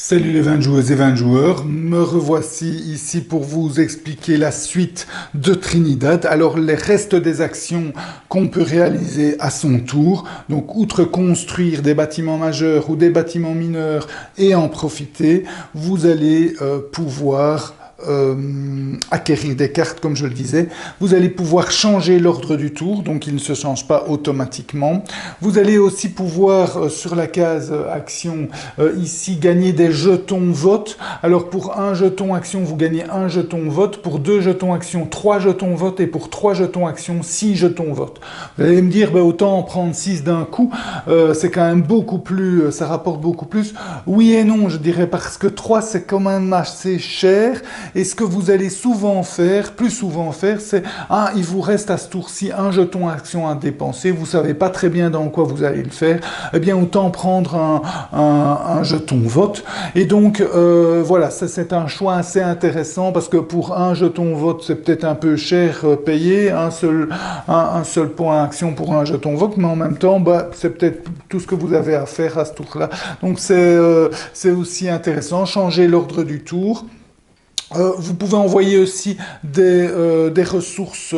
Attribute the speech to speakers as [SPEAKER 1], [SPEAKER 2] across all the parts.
[SPEAKER 1] Salut les 20 joueuses et 20 joueurs, me revoici ici pour vous expliquer la suite de Trinidad. Alors les restes des actions qu'on peut réaliser à son tour, donc outre construire des bâtiments majeurs ou des bâtiments mineurs et en profiter, vous allez pouvoir acquérir des cartes, comme je le disais. Vous allez pouvoir changer l'ordre du tour, donc il ne se change pas automatiquement. Vous allez aussi pouvoir, sur la case action, ici, gagner des jetons vote. Alors pour un jeton action, vous gagnez un jeton vote. Pour deux jetons action, 3 jetons vote. Et pour 3 jetons action, 6 jetons vote. Vous allez me dire, bah, autant en prendre 6 d'un coup. C'est quand même beaucoup plus, ça rapporte beaucoup plus. Oui et non, je dirais, parce que 3, c'est quand même assez cher. Et ce que vous allez souvent faire, plus souvent faire, c'est il vous reste à ce tour-ci un jeton action à dépenser, vous savez pas très bien dans quoi vous allez le faire, eh bien autant prendre un jeton vote. Et donc voilà, ça c'est un choix assez intéressant parce que pour un jeton vote, c'est peut-être un peu cher payé, un seul point action pour un jeton vote, mais en même temps, bah, c'est peut-être tout ce que vous avez à faire à ce tour-là. Donc c'est aussi intéressant, changer l'ordre du tour. Vous pouvez envoyer aussi des ressources,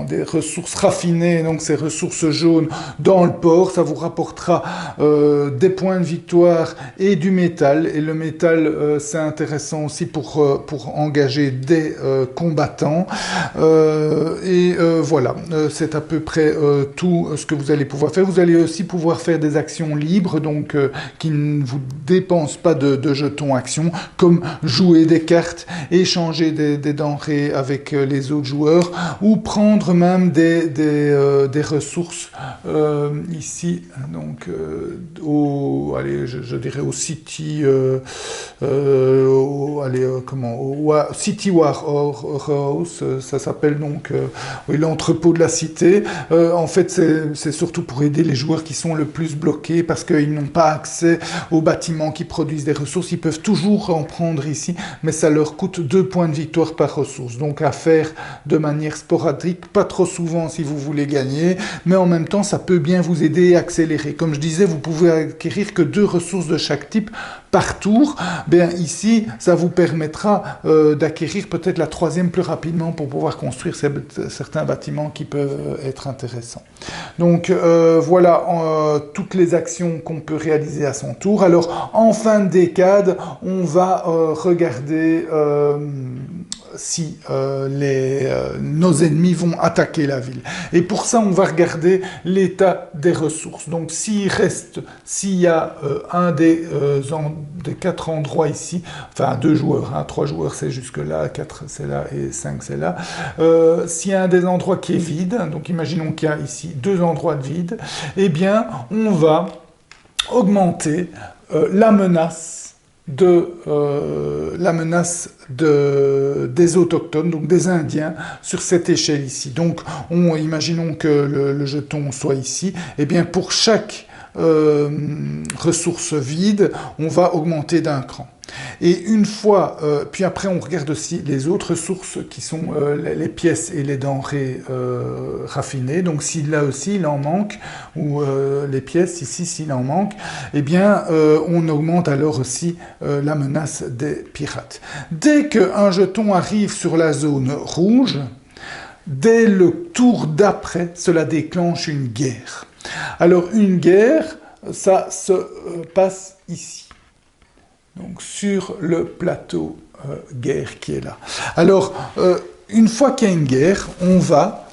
[SPEAKER 1] des ressources raffinées, donc ces ressources jaunes dans le port. Ça vous rapportera des points de victoire et du métal. Et le métal, c'est intéressant aussi pour engager des combattants. Voilà, c'est à peu près tout ce que vous allez pouvoir faire. Vous allez aussi pouvoir faire des actions libres, donc qui ne vous dépensent pas de jetons actions, comme jouer des cartes, échanger des denrées avec les autres joueurs, ou prendre même des ressources ici, donc je dirais au City, City Warehouse, ça s'appelle donc oui, l'entrepôt de la cité. En fait, c'est surtout pour aider les joueurs qui sont le plus bloqués parce qu'ils n'ont pas accès aux bâtiments qui produisent des ressources. Ils peuvent toujours en prendre ici, mais ça leur coûte 2 points de victoire par ressource. Donc à faire de manière sporadique, pas trop souvent si vous voulez gagner, mais en même temps, ça peut bien vous aider à accélérer. Comme je disais, vous pouvez acquérir que 2 ressources de chaque type par tour. Bien ici, ça vous permettra d'acquérir peut-être la 3e plus rapidement pour pouvoir construire certains bâtiments qui peuvent être intéressants. Donc voilà toutes les actions qu'on peut réaliser à son tour. Alors en fin de décade, on va regarder si nos ennemis vont attaquer la ville. Et pour ça, on va regarder l'état des ressources. Donc s'il y a un des 4 endroits ici, enfin 2 joueurs, 3 joueurs c'est jusque là, 4 c'est là et 5 c'est là, s'il y a un des endroits qui est vide, donc imaginons qu'il y a ici 2 endroits de vide, eh bien on va augmenter la menace des autochtones, donc des Indiens, sur cette échelle ici. Donc, imaginons que le jeton soit ici. Eh bien, pour chaque ressource vide, on va augmenter d'un cran. Et une fois, puis après on regarde aussi les autres sources qui sont les pièces et les denrées raffinées. Donc si là aussi il en manque, ou les pièces ici s'il en manque, eh bien on augmente alors aussi la menace des pirates. Dès qu'un jeton arrive sur la zone rouge, dès le tour d'après, cela déclenche une guerre. Alors une guerre, ça se passe ici. Donc sur le plateau guerre qui est là. Alors, une fois qu'il y a une guerre, on va,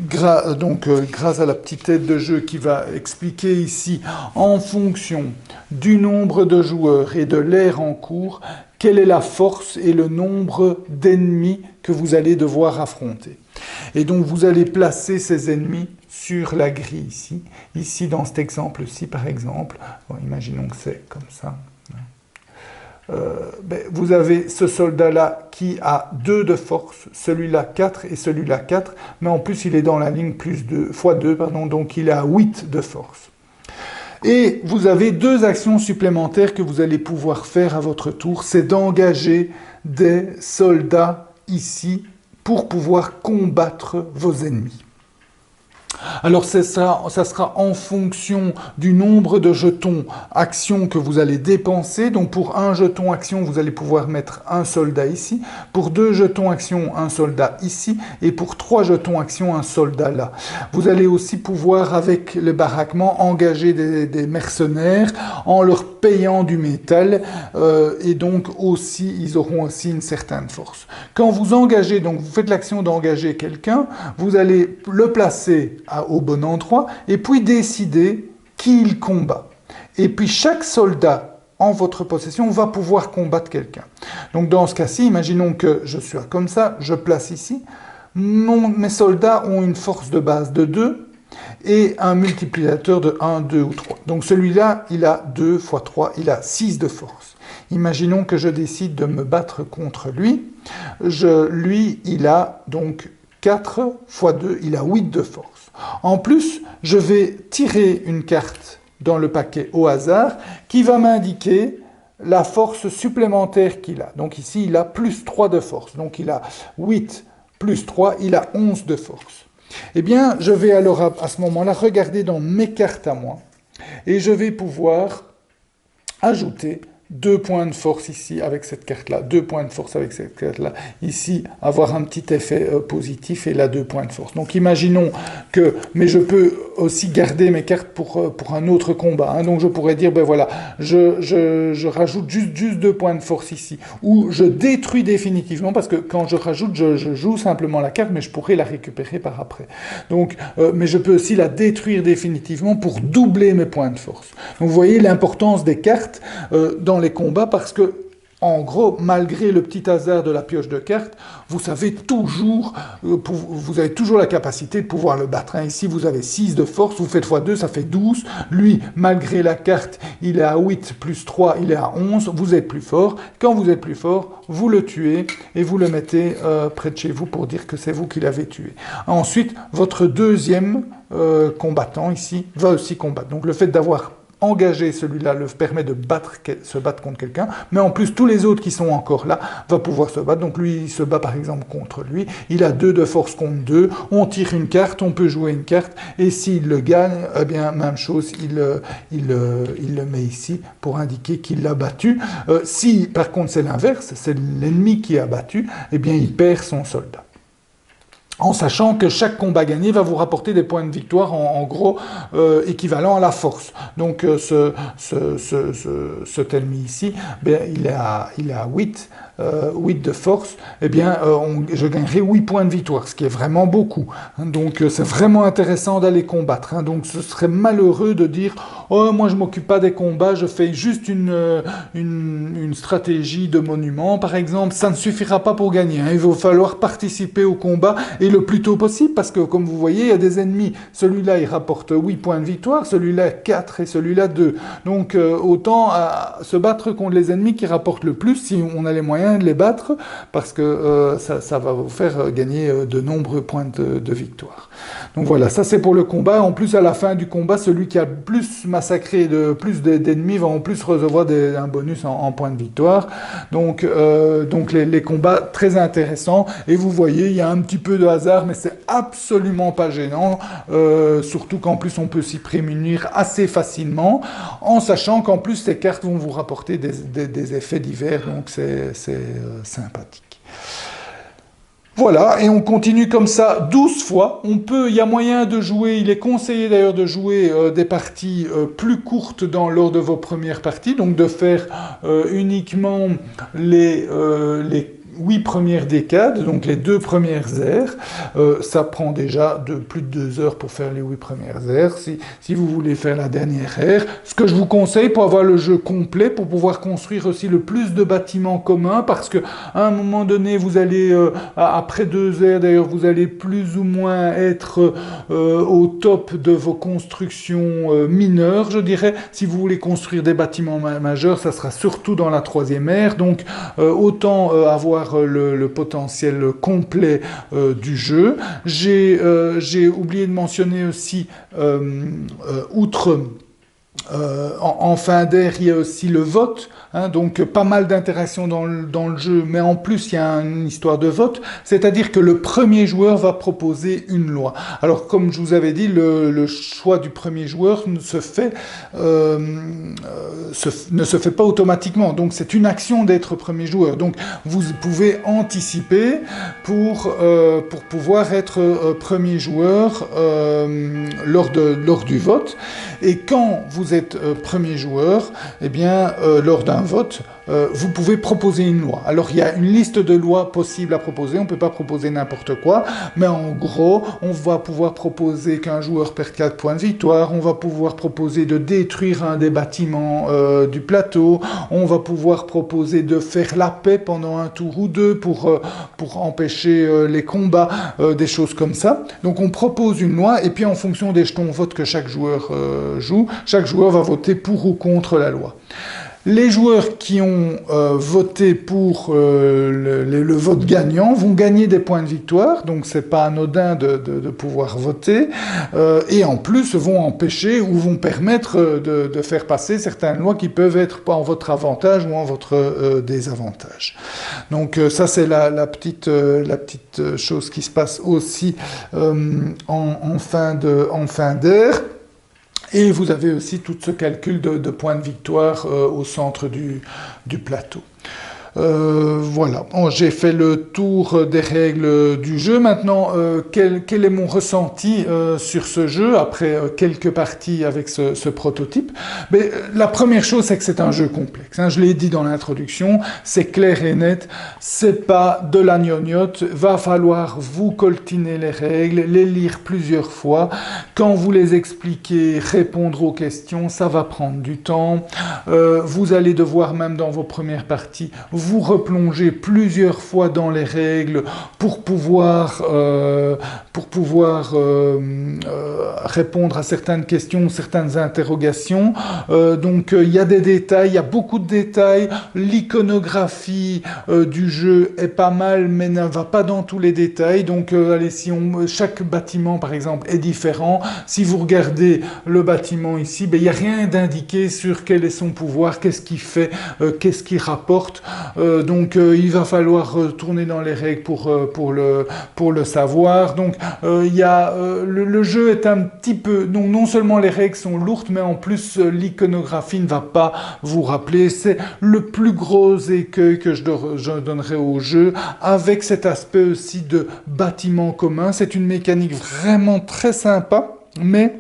[SPEAKER 1] grâce à la petite aide de jeu qui va expliquer ici, en fonction du nombre de joueurs et de l'ère en cours, quelle est la force et le nombre d'ennemis que vous allez devoir affronter. Et donc vous allez placer ces ennemis sur la grille ici. Ici, dans cet exemple-ci, par exemple, imaginons que c'est comme ça. Vous avez ce soldat-là qui a 2 de force, celui-là 4 et celui-là 4, mais en plus il est dans la ligne x2, donc il a 8 de force. Et vous avez 2 actions supplémentaires que vous allez pouvoir faire à votre tour, c'est d'engager des soldats ici pour pouvoir combattre vos ennemis. Alors ça sera en fonction du nombre de jetons actions que vous allez dépenser. Donc pour un jeton action, vous allez pouvoir mettre un soldat ici. Pour 2 jetons action, un soldat ici. Et pour 3 jetons action, un soldat là. Vous allez aussi pouvoir, avec le baraquement, engager des mercenaires en leur payant du métal. Et donc aussi, ils auront aussi une certaine force. Quand vous engagez, donc vous faites l'action d'engager quelqu'un, vous allez le placer au bon endroit, et puis décider qui il combat. Et puis chaque soldat en votre possession va pouvoir combattre quelqu'un. Donc dans ce cas-ci, imaginons que je sois comme ça, je place ici, mes soldats ont une force de base de 2, et un multiplicateur de 1, 2 ou 3. Donc celui-là, il a 2 fois 3, il a 6 de force. Imaginons que je décide de me battre contre lui. Lui, il a donc 4 fois 2, il a 8 de force. En plus, je vais tirer une carte dans le paquet au hasard qui va m'indiquer la force supplémentaire qu'il a. Donc ici, il a plus 3 de force. Donc il a 8 plus 3, il a 11 de force. Eh bien, je vais alors à ce moment-là regarder dans mes cartes à moi et je vais pouvoir ajouter 2 points de force ici avec cette carte-là, 2 points de force avec cette carte-là, ici avoir un petit effet positif et là 2 points de force. Donc imaginons que, mais je peux aussi garder mes cartes pour un autre combat, hein. Donc je pourrais dire, ben voilà, je rajoute juste 2 points de force ici, ou je détruis définitivement, parce que quand je rajoute, je joue simplement la carte, mais je pourrais la récupérer par après. Donc, mais je peux aussi la détruire définitivement pour doubler mes points de force. Donc vous voyez l'importance des cartes dans les combats, parce que en gros, malgré le petit hasard de la pioche de cartes, vous savez toujours, vous avez toujours la capacité de pouvoir le battre, hein. Ici, vous avez 6 de force, vous faites x2, ça fait 12. Lui, malgré la carte, il est à 8 plus 3, il est à 11. Vous êtes plus fort. Quand vous êtes plus fort, vous le tuez et vous le mettez près de chez vous pour dire que c'est vous qui l'avez tué. Ensuite, votre deuxième combattant ici va aussi combattre. Donc le fait d'avoir engagé celui-là le permet de se battre contre quelqu'un, mais en plus tous les autres qui sont encore là vont pouvoir se battre. Donc lui, il se bat par exemple contre lui, il a 2 de force contre 2, on tire une carte, on peut jouer une carte, et s'il le gagne, eh bien même chose, il le met ici pour indiquer qu'il l'a battu. Si par contre c'est l'inverse, c'est l'ennemi qui a battu, eh bien il perd son soldat. En sachant que chaque combat gagné va vous rapporter des points de victoire, en gros, équivalent à la force. Donc cet ennemi ici, ben, il est à 8 de force, eh bien, je gagnerai 8 points de victoire, ce qui est vraiment beaucoup. Hein. Donc c'est vraiment intéressant d'aller combattre. Hein. Donc ce serait malheureux de dire « Oh, moi je m'occupe pas des combats, je fais juste une stratégie de monument, par exemple. » Ça ne suffira pas pour gagner. Hein. Il va falloir participer au combat, et le plus tôt possible, parce que comme vous voyez, il y a des ennemis. Celui-là, il rapporte 8 points de victoire, celui-là 4 et celui-là 2. Donc autant se battre contre les ennemis qui rapportent le plus, si on a les moyens de les battre, parce que ça va vous faire gagner de nombreux points de victoire. Donc voilà, ça c'est pour le combat. En plus, à la fin du combat, celui qui a le plus massacré plus d'ennemis va en plus recevoir un bonus en points de victoire. Donc les combats très intéressants. Et vous voyez, il y a un petit peu de hasard, mais c'est absolument pas gênant. Surtout qu'en plus, on peut s'y prémunir assez facilement, en sachant qu'en plus, ces cartes vont vous rapporter des effets divers. Donc c'est sympathique. Voilà, et on continue comme ça 12 fois. Il y a moyen de jouer, il est conseillé d'ailleurs de jouer des parties plus courtes lors de vos premières parties, donc de faire uniquement les 8 premières décades, donc les 2 premières aires. Ça prend déjà plus de 2 heures pour faire les 8 premières aires. Si vous voulez faire la dernière ère, ce que je vous conseille pour avoir le jeu complet, pour pouvoir construire aussi le plus de bâtiments communs, parce que à un moment donné, vous allez, après 2 aires d'ailleurs, vous allez plus ou moins être au top de vos constructions mineures, je dirais. Si vous voulez construire des bâtiments majeurs, ça sera surtout dans la 3e ère. Donc autant avoir le potentiel complet du jeu. J'ai oublié de mentionner aussi, outre en fin d'air, il y a aussi le vote, hein, donc pas mal d'interactions dans le jeu, mais en plus il y a une histoire de vote, c'est-à-dire que le premier joueur va proposer une loi. Alors comme je vous avais dit, le choix du premier joueur ne se fait pas automatiquement, donc c'est une action d'être premier joueur. Donc vous pouvez anticiper pour pouvoir être premier joueur lors du vote. Et quand vous êtes premier joueur, eh bien, lors d'un vote, vous pouvez proposer une loi. Alors, il y a une liste de lois possibles à proposer. On ne peut pas proposer n'importe quoi. Mais en gros, on va pouvoir proposer qu'un joueur perd 4 points de victoire. On va pouvoir proposer de détruire un des bâtiments du plateau. On va pouvoir proposer de faire la paix pendant un tour ou deux pour empêcher les combats, des choses comme ça. Donc, on propose une loi. Et puis, en fonction des jetons vote que chaque joueur joue, chaque joueur va voter pour ou contre la loi. Les joueurs qui ont voté pour le vote gagnant vont gagner des points de victoire, donc c'est pas anodin de pouvoir voter, et en plus vont empêcher ou vont permettre de faire passer certaines lois qui peuvent être pas en votre avantage ou en votre désavantage. Donc ça c'est la petite chose qui se passe aussi en fin d'air. Et vous avez aussi tout ce calcul de points de victoire au centre du plateau. Voilà, bon, j'ai fait le tour des règles du jeu. Maintenant, quel est mon ressenti sur ce jeu après quelques parties avec ce prototype? Mais la première chose, c'est que c'est un jeu complexe. Hein, je l'ai dit dans l'introduction, c'est clair et net, c'est pas de la gnognotte. Va falloir vous coltiner les règles, les lire plusieurs fois. Quand vous les expliquez, répondre aux questions, ça va prendre du temps. Vous allez devoir, même dans vos premières parties, vous replonger plusieurs fois dans les règles pour pouvoir répondre à certaines questions, certaines interrogations. Donc il y a des détails, il y a beaucoup de détails. L'iconographie du jeu est pas mal, mais ne va pas dans tous les détails. Donc allez, chaque bâtiment par exemple est différent. Si vous regardez le bâtiment ici, ben, il n'y a rien d'indiqué sur quel est son pouvoir, qu'est-ce qu'il fait, qu'est-ce qu'il rapporte. Donc il va falloir retourner dans les règles pour le savoir. Donc le jeu est un petit peu... Donc non seulement les règles sont lourdes, mais en plus l'iconographie ne va pas vous rappeler. C'est le plus gros écueil que je donnerai au jeu, avec cet aspect aussi de bâtiment commun. C'est une mécanique vraiment très sympa, mais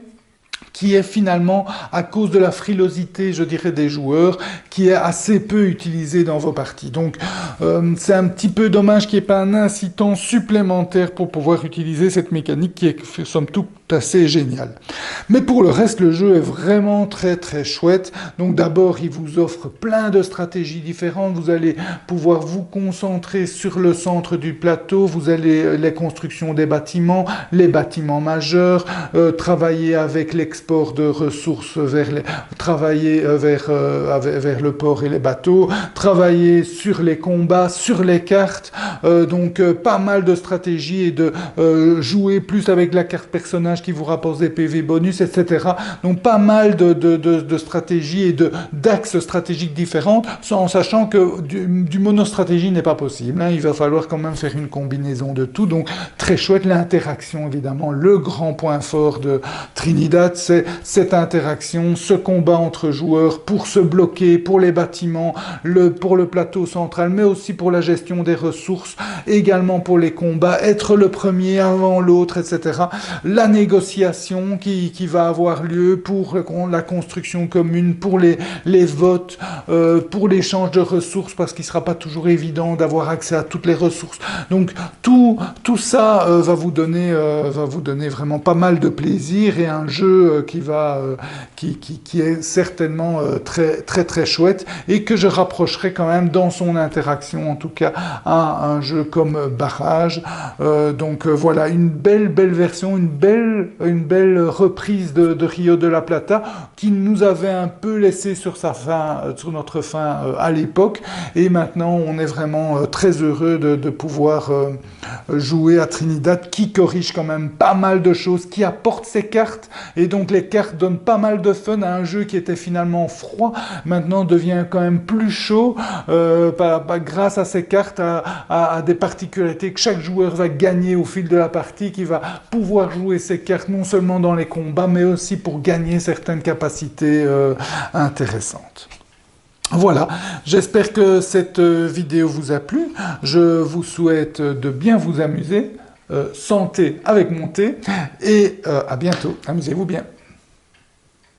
[SPEAKER 1] qui est finalement, à cause de la frilosité, je dirais, des joueurs, qui est assez peu utilisée dans vos parties. Donc, c'est un petit peu dommage qu'il n'y ait pas un incitant supplémentaire pour pouvoir utiliser cette mécanique qui est, somme toute, assez géniale. Mais pour le reste, le jeu est vraiment très très chouette. Donc d'abord, il vous offre plein de stratégies différentes. Vous allez pouvoir vous concentrer sur le centre du plateau. Vous allez les constructions des bâtiments, les bâtiments majeurs, travailler avec l'export de ressources travailler vers le port et les bateaux, travailler sur les combats, sur les cartes. Donc pas mal de stratégies et de jouer plus avec la carte personnage qui vous rapporte des PV bonus, etc. Donc pas mal de stratégies et d'axes stratégiques différents, en sachant que du monostratégie n'est pas possible. Hein. Il va falloir quand même faire une combinaison de tout. Donc très chouette, l'interaction évidemment. Le grand point fort de Trinidad, c'est cette interaction, ce combat entre joueurs pour se bloquer, pour les bâtiments, pour le plateau central, mais aussi pour la gestion des ressources, également pour les combats, être le premier avant l'autre, etc. La négociation qui va avoir lieu pour la construction commune, pour les votes, pour l'échange de ressources, parce qu'il ne sera pas toujours évident d'avoir accès à toutes les ressources. Donc tout ça va vous donner vraiment pas mal de plaisir, et un jeu qui est certainement très très très chouette, et que je rapprocherai quand même dans son interaction, en tout cas, à un jeu comme Barrage. Donc voilà, une belle version, une belle reprise de Rio de la Plata, qui nous avait un peu laissé sur notre fin à l'époque, et maintenant on est vraiment très heureux de pouvoir jouer à Trinidad, qui corrige quand même pas mal de choses, qui apporte ses cartes, et donc les cartes donnent pas mal de de fun à un jeu qui était finalement froid, maintenant devient quand même plus chaud grâce à ces cartes, à des particularités que chaque joueur va gagner au fil de la partie, qui va pouvoir jouer ces cartes non seulement dans les combats, mais aussi pour gagner certaines capacités intéressantes. Voilà, j'espère que cette vidéo vous a plu. Je vous souhaite de bien vous amuser. Santé avec mon thé et à bientôt. Amusez-vous bien.